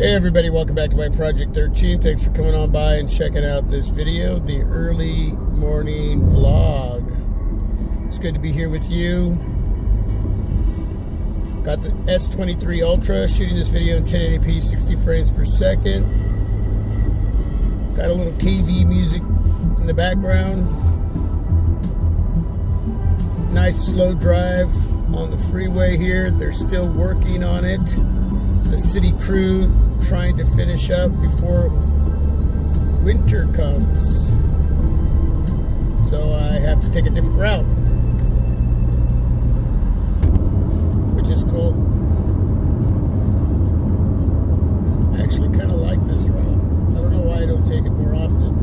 Hey everybody, welcome back to my Project 13. Thanks for coming on by and checking out this video, the early morning vlog. It's good to be here with you. Got the S23 Ultra, shooting this video in 1080p, 60 frames per second. Got a little KV music in the background. Nice slow drive on the freeway here. They're still working on it. The city crew trying to finish up before winter comes. So I have to take a different route, which is cool. I actually kind of like this route. I don't know why I don't take it more often.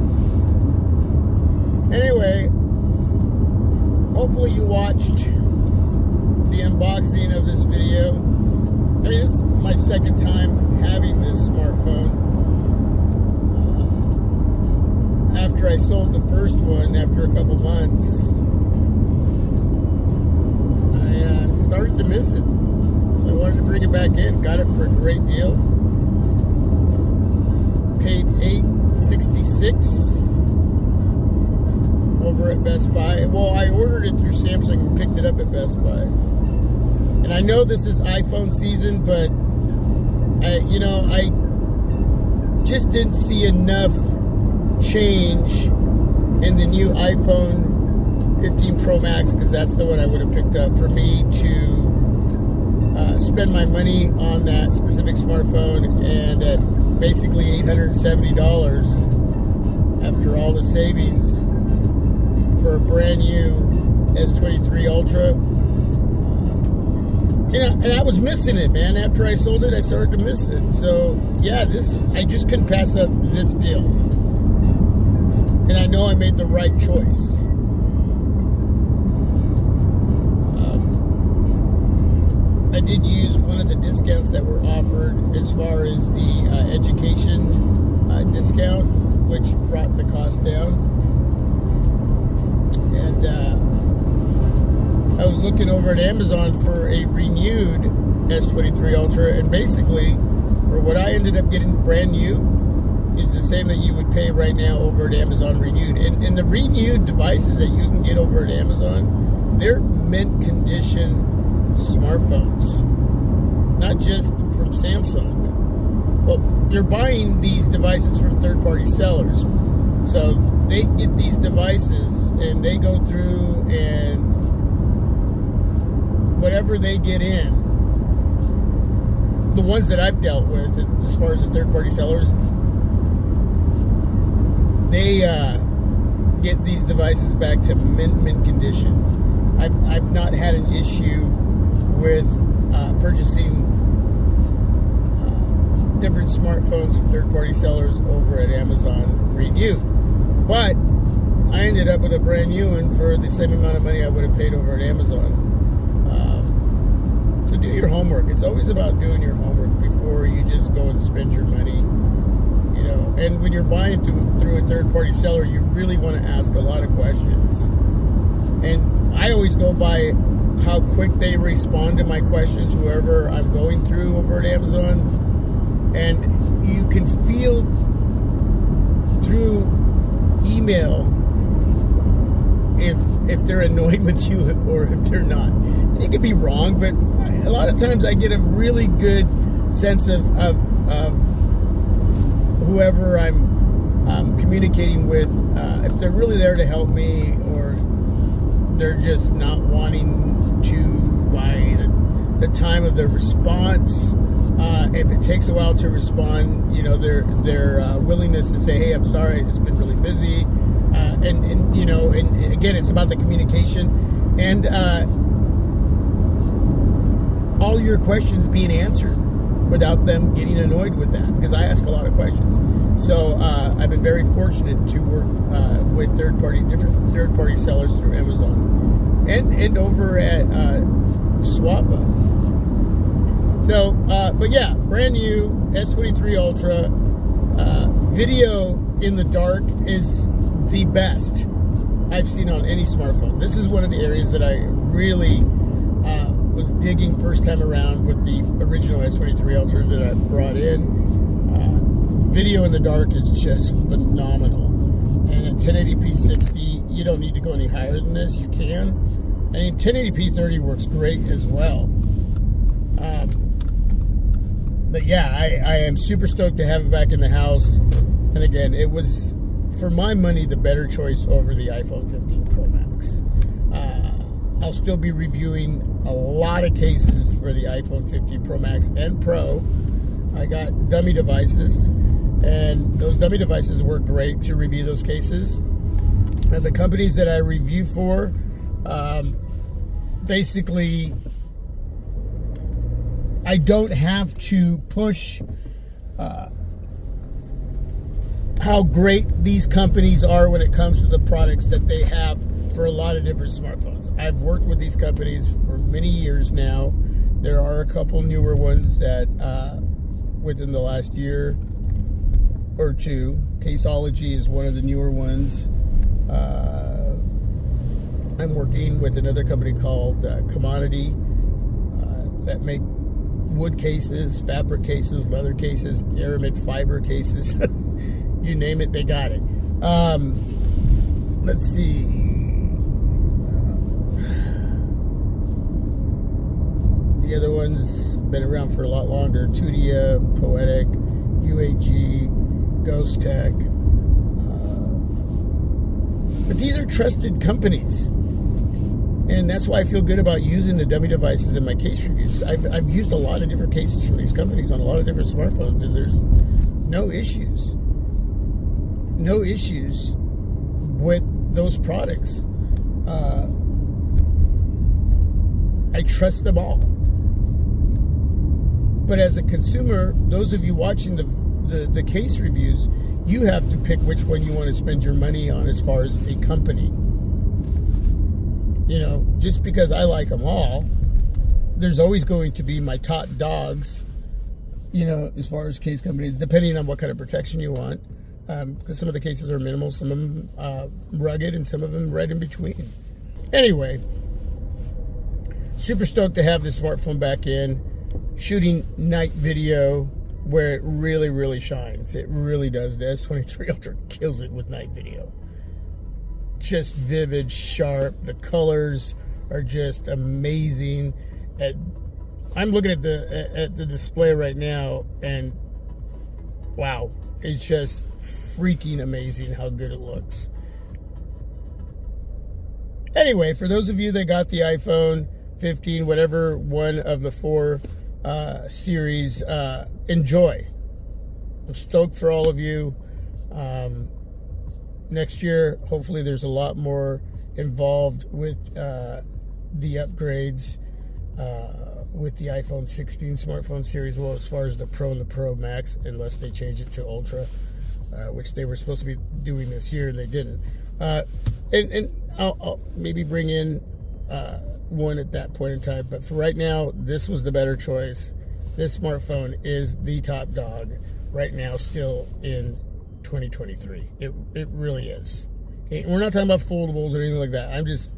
Anyway, hopefully you watched the unboxing of this video. I mean, this is my second time having this smartphone. After I sold the first one, after a couple months, I started to miss it. So I wanted to bring it back in. Got it for a great deal. Paid $866 over at Best Buy. Well, I ordered it through Samsung and picked it up at Best Buy. And I know this is iPhone season, but I just didn't see enough change in the new iPhone 15 Pro Max, because that's the one I would have picked up, for me to spend my money on that specific smartphone, and at basically $870 after all the savings for a brand new S23 Ultra. And I was missing it, man. After I sold it, I started to miss it. So, yeah, I just couldn't pass up this deal. And I know I made the right choice. I did use one of the discounts that were offered as far as the education discount, which brought the cost down. And I was looking over at Amazon for a renewed S23 Ultra, and basically, for what I ended up getting brand new, is the same that you would pay right now over at Amazon renewed. And the renewed devices that you can get over at Amazon, they're mint condition smartphones, not just from Samsung. Well, you're buying these devices from third-party sellers, so they get these devices and they go through and whatever they get in, the ones that I've dealt with, as far as the third-party sellers, they get these devices back to mint condition. I've not had an issue with purchasing different smartphones from third-party sellers over at Amazon renewed. But I ended up with a brand new one for the same amount of money I would have paid over at Amazon. So do your homework. It's always about doing your homework before you just go and spend your money. And when you're buying through a third-party seller, you really want to ask a lot of questions. And I always go by how quick they respond to my questions, whoever I'm going through over at Amazon. And you can feel through email if they're annoyed with you or if they're not. And it could be wrong, but a lot of times I get a really good sense of whoever I'm communicating with, if they're really there to help me, or they're just not wanting to buy the time of the response. If it takes a while to respond, their willingness to say, hey, I'm sorry, I've just been really busy. And again, it's about the communication and all your questions being answered without them getting annoyed with that, because I ask a lot of questions. So I've been very fortunate to work with different third-party sellers through Amazon and over at Swappa. So, but yeah, brand new S23 Ultra. Video in the dark is the best I've seen on any smartphone. This is one of the areas that I really was digging first time around with the original S23 Ultra that I brought in. video in the dark is just phenomenal. And at 1080p 60, you don't need to go any higher than this. You can. I mean, 1080p 30 works great as well. But yeah, I am super stoked to have it back in the house. And again, it was, for my money, the better choice over the iPhone 15 Pro Max. I'll still be reviewing a lot of cases for the iPhone 15 Pro Max and Pro. I got dummy devices, and those dummy devices work great to review those cases. And the companies that I review for, basically, I don't have to push how great these companies are when it comes to the products that they have for a lot of different smartphones. I've worked with these companies for many years now. There are a couple newer ones that within the last year or two. Caseology is one of the newer ones. I'm working with another company called Commodity that make wood cases, fabric cases, leather cases, aramid fiber cases. You name it, they got it. Let's see. The other ones have been around for a lot longer. Tudia, Poetic, UAG, Ghost Tech. But these are trusted companies. And that's why I feel good about using the dummy devices in my case reviews. I've used a lot of different cases from these companies on a lot of different smartphones, and there's no issues. No issues with those products. I trust them all. But as a consumer, those of you watching the case reviews, you have to pick which one you want to spend your money on as far as a company. You know, just because I like them all, there's always going to be my top dogs, you know, as far as case companies, depending on what kind of protection you want. Because some of the cases are minimal, some of them rugged, and some of them right in between. Anyway, super stoked to have this smartphone back in, shooting night video where it really, really shines. It really does. The S23 Ultra kills it with night video. Just vivid, sharp. The colors are just amazing. I'm looking at the display right now, and wow, it's just freaking amazing how good it looks. Anyway, for those of you that got the iPhone 15, whatever one of the four series, enjoy. I'm stoked for all of you. Next year, hopefully there's a lot more involved with the upgrades with the iPhone 16 smartphone series. Well, as far as the Pro and the Pro Max, unless they change it to Ultra, which they were supposed to be doing this year and they didn't. And I'll maybe bring in one at that point in time. But for right now, this was the better choice. This smartphone is the top dog right now, still in 2023. It really is. Okay, we're not talking about foldables or anything like that. I'm just,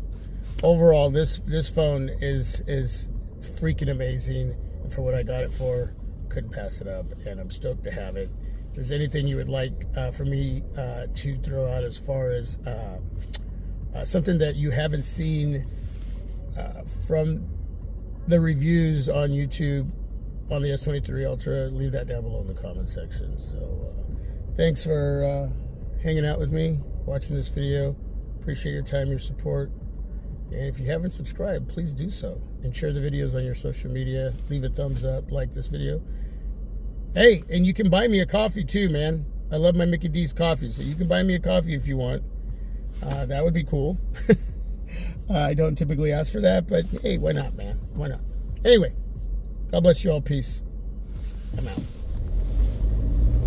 overall, this phone is freaking amazing. And for what I got it for, couldn't pass it up, and I'm stoked to have it. If there's anything you would like for me to throw out as far as something that you haven't seen from the reviews on YouTube on the S23 Ultra, leave that down below in the comment section. So thanks for hanging out with me, watching this video. Appreciate your time, your support. And if you haven't subscribed, please do so. And share the videos on your social media. Leave a thumbs up, like this video. Hey, and you can buy me a coffee too, man. I love my Mickey D's coffee, so you can buy me a coffee if you want. That would be cool. I don't typically ask for that, but hey, why not, man? Why not? Anyway, God bless you all. Peace. I'm out.